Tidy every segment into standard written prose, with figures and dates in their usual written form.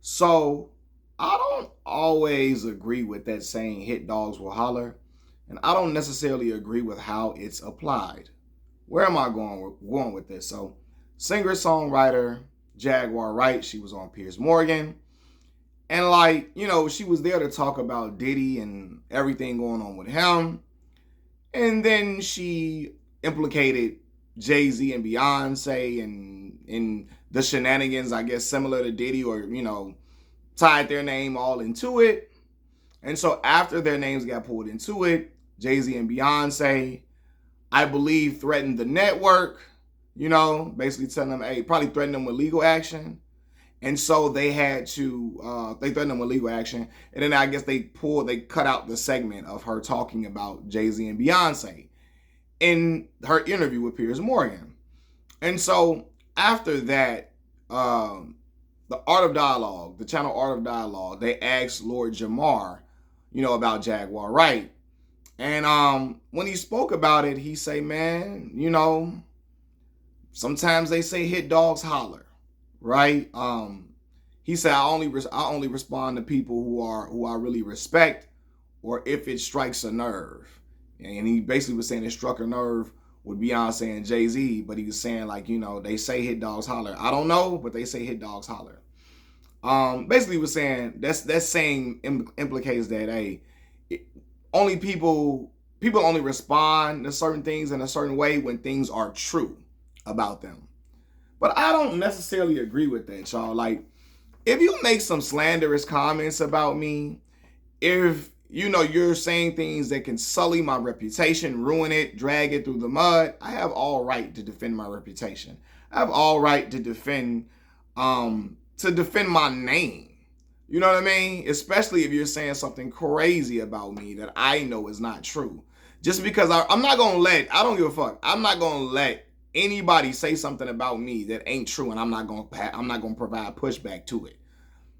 So I don't always agree with that saying hit dogs will holler, and I don't necessarily agree with how it's applied. Where am I going with this? So singer songwriter Jaguar Wright, she was on Piers Morgan, and she was there to talk about Diddy and everything going on with him, and then she implicated Jay-Z and Beyonce and in the shenanigans, I guess similar to Diddy, or tied their name all into it. And so after their names got pulled into it, Jay-Z and Beyonce, I believe, threatened the network, basically telling them, hey, probably threatened them with legal action. And so they had to, they threatened them with legal action. And then I guess they cut out the segment of her talking about Jay-Z and Beyonce in her interview with Piers Morgan. And so after that, the Art of Dialogue, the channel Art of Dialogue, they asked Lord Jamar, about Jaguar Wright. And when he spoke about it, he say, man, sometimes they say hit dogs holler, right? He said, I only respond to people who I really respect, or if it strikes a nerve. And he basically was saying it struck a nerve with Beyonce and Jay-Z, but he was saying they say hit dogs holler. I don't know, but they say hit dogs holler. Basically was saying that saying implicates that only people only respond to certain things in a certain way when things are true about them. But I don't necessarily agree with that, y'all. Like, if you make some slanderous comments about me, if you're saying things that can sully my reputation, ruin it, drag it through the mud, I have all right to defend my reputation. I have all right to defend my name. You know what I mean? Especially if you're saying something crazy about me that I know is not true. Just because I'm not going to I don't give a fuck. I'm not going to let anybody say something about me that ain't true, and I'm not going to provide pushback to it.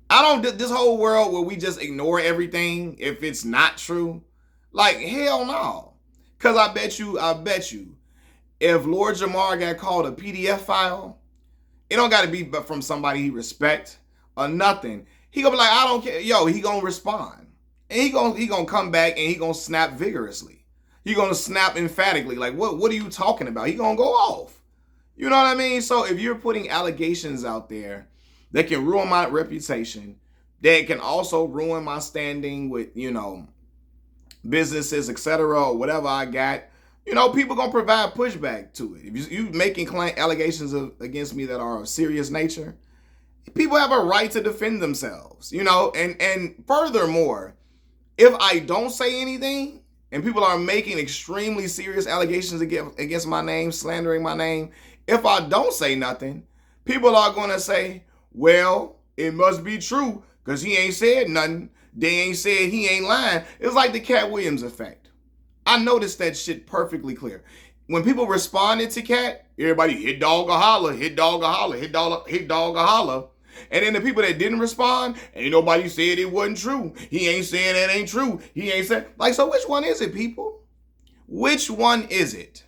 I don't, this whole world where we just ignore everything if it's not true. Like, hell no. Because I bet you, if Lord Jamar got called a PDF file, it don't got to be from somebody he respect or nothing. He gonna be like, I don't care. Yo, he gonna respond. And he gonna come back and he gonna snap vigorously. He gonna snap emphatically. Like, what are you talking about? He gonna go off. You know what I mean? So if you're putting allegations out there that can ruin my reputation, that can also ruin my standing with, businesses, etc., or whatever I got, people gonna provide pushback to it. If you making allegations against me that are of serious nature, people have a right to defend themselves, and furthermore, if I don't say anything and people are making extremely serious allegations against my name, slandering my name, if I don't say nothing, people are going to say, well, it must be true because he ain't said nothing. They ain't said he ain't lying. It's like the Cat Williams effect. I noticed that shit perfectly clear. When people responded to Cat, everybody hit dog or holler, hit dog or holler, hit dog or holler. And then the people that didn't respond, ain't nobody said it wasn't true. He ain't saying that ain't true. He ain't saying, so which one is it, people? Which one is it?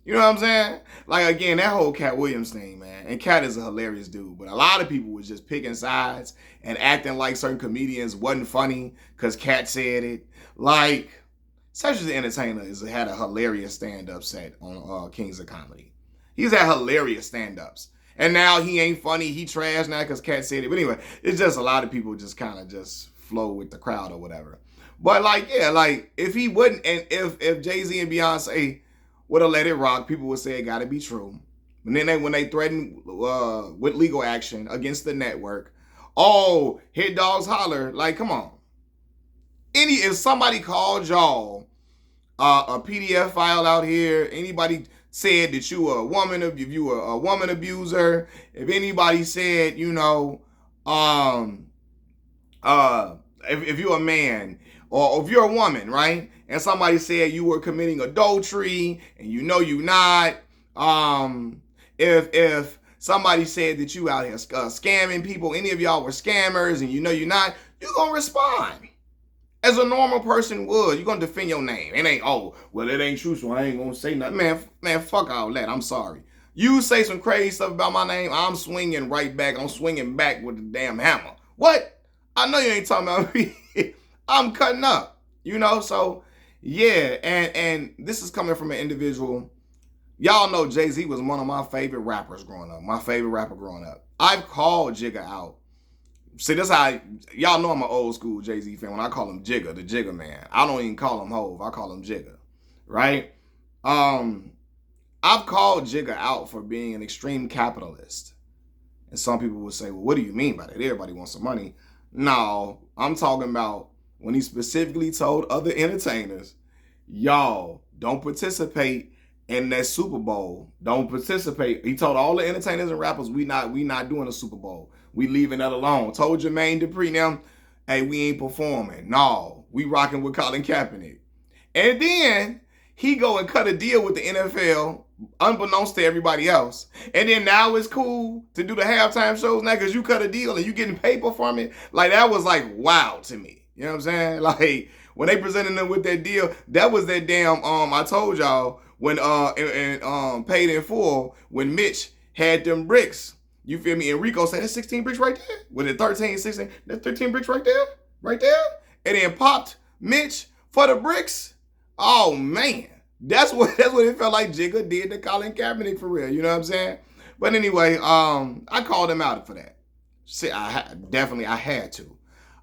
You know what I'm saying? Like, again, that whole Cat Williams thing, man. And Cat is a hilarious dude. But a lot of people was just picking sides and acting like certain comedians wasn't funny because Cat said it. Like, Cedric the Entertainer had a hilarious stand-up set on Kings of Comedy. He's had hilarious stand-ups. And now he ain't funny. He trash now because Cat said it. But anyway, it's just a lot of people just kind of just flow with the crowd or whatever. But if he wouldn't, and if Jay-Z and Beyonce would have let it rock, people would say it got to be true. And then when they threatened with legal action against the network, oh, hit dogs holler. Like, come on. If somebody called y'all a PDF file out here, anybody said that you were a woman, if you were a woman abuser, if anybody said, if you're a man or if you're a woman, right? And somebody said you were committing adultery and you're not, if somebody said that you out here scamming people, any of y'all were scammers and you're not, you're going to respond. As a normal person would, you're going to defend your name. It ain't, oh, well, it ain't true, so I ain't going to say nothing. Man, fuck all that. I'm sorry. You say some crazy stuff about my name, I'm swinging right back. I'm swinging back with the damn hammer. What? I know you ain't talking about me. I'm cutting up. So yeah, and this is coming from an individual. Y'all know Jay-Z was one of my favorite rappers growing up. My favorite rapper growing up. I've called Jigga out. See, that's how y'all know I'm an old school Jay-Z fan. When I call him Jigga, the Jigga man, I don't even call him Hove. I call him Jigga, right? I've called Jigga out for being an extreme capitalist. And some people would say, well, what do you mean by that? Everybody wants some money. No, I'm talking about when he specifically told other entertainers, y'all don't participate in that Super Bowl. Don't participate. He told all the entertainers and rappers, we not doing a Super Bowl. We leaving that alone. Told Jermaine Dupri them, hey, we ain't performing. No, we rocking with Colin Kaepernick. And then he go and cut a deal with the NFL, unbeknownst to everybody else. And then now it's cool to do the halftime shows now because you cut a deal and you getting paper from it. Like, that was like wow to me. You know what I'm saying? Like, when they presented them with that deal, that was that damn, I told y'all, when Paid in Full, when Mitch had them bricks. You feel me? And Rico said, that's 16 bricks right there. Was it 13, 16? That's 13 bricks right there. Right there. And then popped Mitch for the bricks. Oh, man. That's what it felt like Jigga did to Colin Kaepernick for real. You know what I'm saying? But anyway, I called him out for that. See, I had to.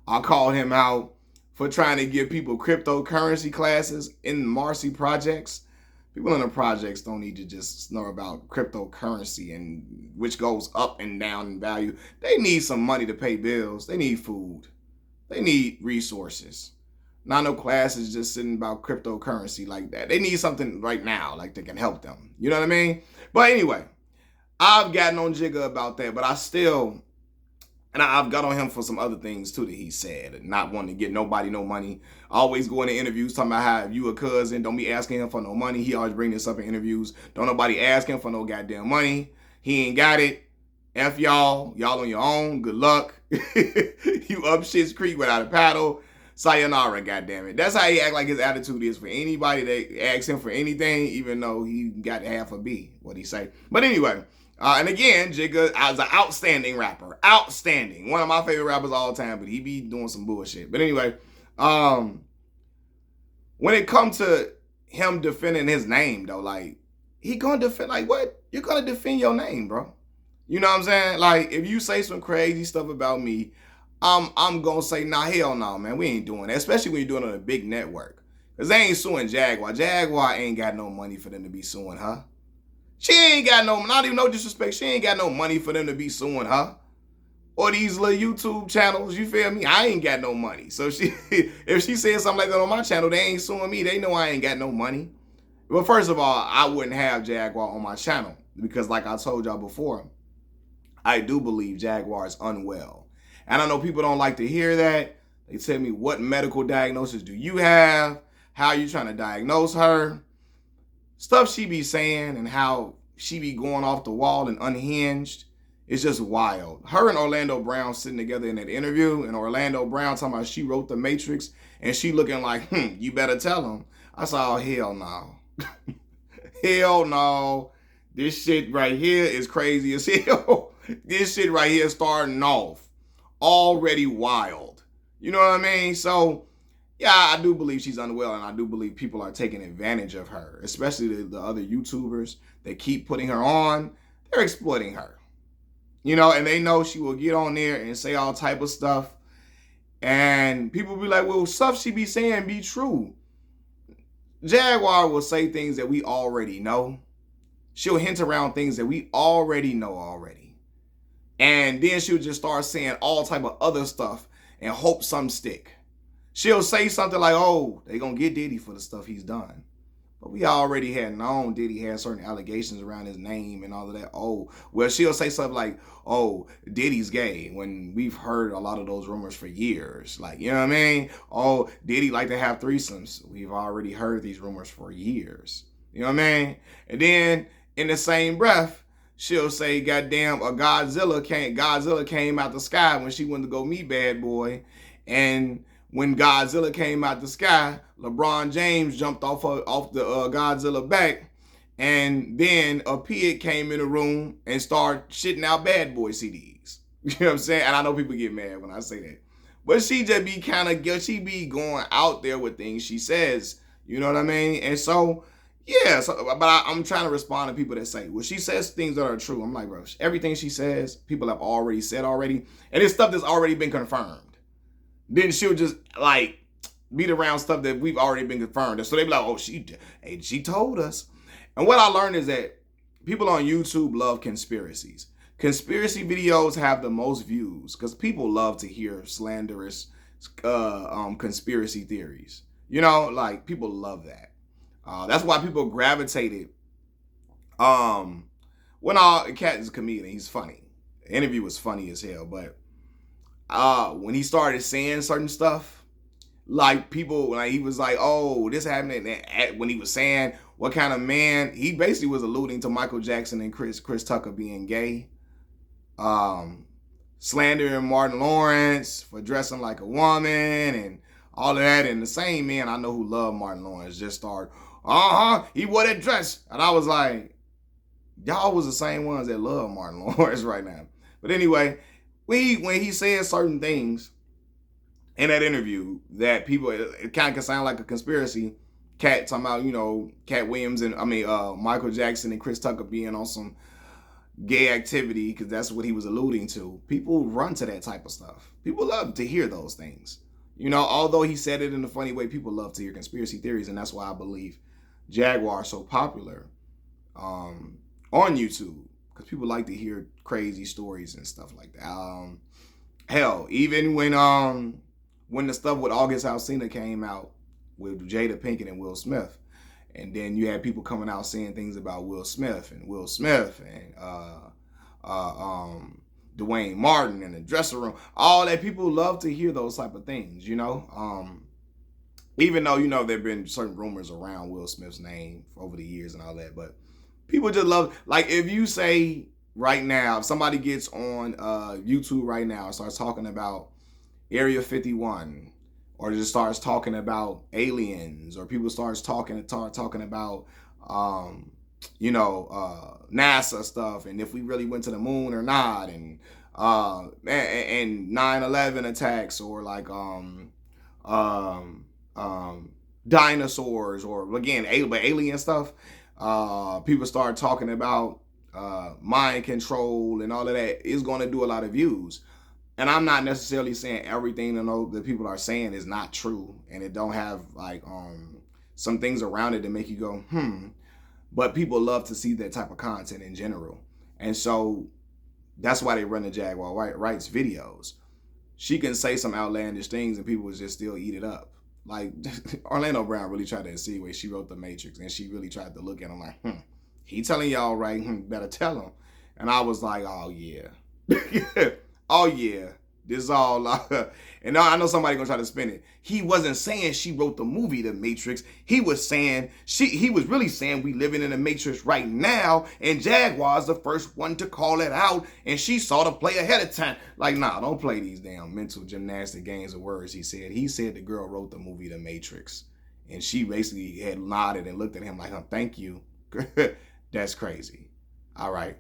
I called him out for trying to give people cryptocurrency classes in Marcy projects. People in the projects don't need to just know about cryptocurrency and which goes up and down in value. They need some money to pay bills. They need food. They need resources. Not no classes just sitting about cryptocurrency like that. They need something right now, like that can help them. You know what I mean? But anyway, I've gotten on Jigga about that, but I've got on him for some other things too that he said. Not wanting to get nobody no money. Always going to interviews talking about how if you a cousin, don't be asking him for no money. He always bring this up in interviews. Don't nobody ask him for no goddamn money. He ain't got it. F y'all. Y'all on your own. Good luck. You up shit's creek without a paddle. Sayonara, goddammit. That's how he act like his attitude is for anybody that asks him for anything, even though he got half a B, what he say. But anyway, and again, Jigga is an outstanding rapper. Outstanding. One of my favorite rappers of all time, but he be doing some bullshit. But anyway, when it comes to him defending his name, though, like, he gonna defend, like, what? You're gonna defend your name, bro. You know what I'm saying? Like, if you say some crazy stuff about me, I'm gonna say, nah, hell no, man. We ain't doing that. Especially when you're doing it on a big network. Because they ain't suing Jaguar. Jaguar ain't got no money for them to be suing her. She ain't got not even no disrespect. She ain't got no money for them to be suing her. Or these little YouTube channels, you feel me? I ain't got no money. So if she says something like that on my channel, they ain't suing me. They know I ain't got no money. Well, first of all, I wouldn't have Jaguar on my channel. Because like I told y'all before, I do believe Jaguar is unwell. And I know people don't like to hear that. They tell me, what medical diagnosis do you have? How are you trying to diagnose her? Stuff she be saying and how she be going off the wall and unhinged. It's just wild. Her and Orlando Brown sitting together in that interview, and Orlando Brown talking about she wrote The Matrix, and she looking like, you better tell him. I said, oh, hell no. Hell no. This shit right here is crazy as hell. This shit right here is starting off already wild. You know what I mean? So, yeah, I do believe she's unwell, and I do believe people are taking advantage of her, especially the other YouTubers that keep putting her on. They're exploiting her. You know, and they know she will get on there and say all type of stuff. And people be like, well, stuff she be saying be true. Jaguar will say things that we already know. She'll hint around things that we already know already. And then she'll just start saying all type of other stuff and hope some stick. She'll say something like, oh, they gonna get Diddy for the stuff he's done. But we already had known Diddy had certain allegations around his name and all of that. Oh, well, she'll say something like, oh, Diddy's gay, when we've heard a lot of those rumors for years. Like, you know what I mean? Oh, Diddy like to have threesomes. We've already heard these rumors for years. You know what I mean? And then in the same breath, she'll say, goddamn, Godzilla came out the sky when she went to go meet Bad Boy. And when Godzilla came out the sky, LeBron James jumped off the Godzilla back, and then a pig came in the room and started shitting out Bad Boy CDs. You know what I'm saying? And I know people get mad when I say that. But she just be kind of, she be going out there with things she says. You know what I mean? And so, yeah. So, but I'm trying to respond to people that say, well, she says things that are true. I'm like, bro, everything she says, people have already said already. And it's stuff that's already been confirmed. Then she'll just like beat around stuff that we've already been confirmed. So they be like, oh, she told us. And what I learned is that people on YouTube love conspiracies. Conspiracy videos have the most views because people love to hear slanderous conspiracy theories. You know, like people love that. That's why people gravitated. When Cat is a comedian, he's funny. The interview was funny as hell, but when he started saying certain stuff, like people, like he was like, "Oh, this happened." When he was saying what kind of man, he basically was alluding to Michael Jackson and Chris Tucker being gay. Slandering Martin Lawrence for dressing like a woman and all of that. And the same men I know who love Martin Lawrence just started, he wore that dress. And I was like, y'all was the same ones that love Martin Lawrence right now. But anyway, when he said certain things in that interview that people, it kind of can sound like a conspiracy. Cat talking about, you know, Cat Williams and Michael Jackson and Chris Tucker being on some gay activity, because that's what he was alluding to. People run to that type of stuff. People love to hear those things. You know, although he said it in a funny way, people love to hear conspiracy theories, and that's why I believe Jaguar is so popular on YouTube, because people like to hear crazy stories and stuff like that. Hell, even when the stuff with August Alsina came out with Jada Pinkett and Will Smith, and then you had people coming out saying things about Will Smith and Dwayne Martin in the dressing room. All that, people love to hear those type of things, you know. Even though, you know, there have been certain rumors around Will Smith's name over the years and all that, but people just love, like, if you say right now, if somebody gets on YouTube right now and starts talking about Area 51, or just starts talking about aliens, or people starts talking about NASA stuff, and if we really went to the moon or not, and 9/11 attacks, or like dinosaurs, or again alien stuff. People start talking about mind control and all of that. Is going to do a lot of views. And I'm not necessarily saying everything that people are saying is not true, and it don't have like some things around it that make you go, But people love to see that type of content in general. And so that's why they run the Jaguar Wright's videos. She can say some outlandish things and people will just still eat it up. Like Orlando Brown really tried to insinuate she wrote The Matrix, and she really tried to look at him like, he telling y'all right, better tell him. And I was like, oh yeah. Oh yeah, this is all, and I know somebody gonna try to spin it. He wasn't saying she wrote the movie The Matrix. He was saying, he was really saying we living in a Matrix right now, and Jaguar's the first one to call it out, and she saw the play ahead of time. Like, nah, don't play these damn mental gymnastic games of words, he said. He said the girl wrote the movie The Matrix, and she basically had nodded and looked at him like, thank you. That's crazy. All right.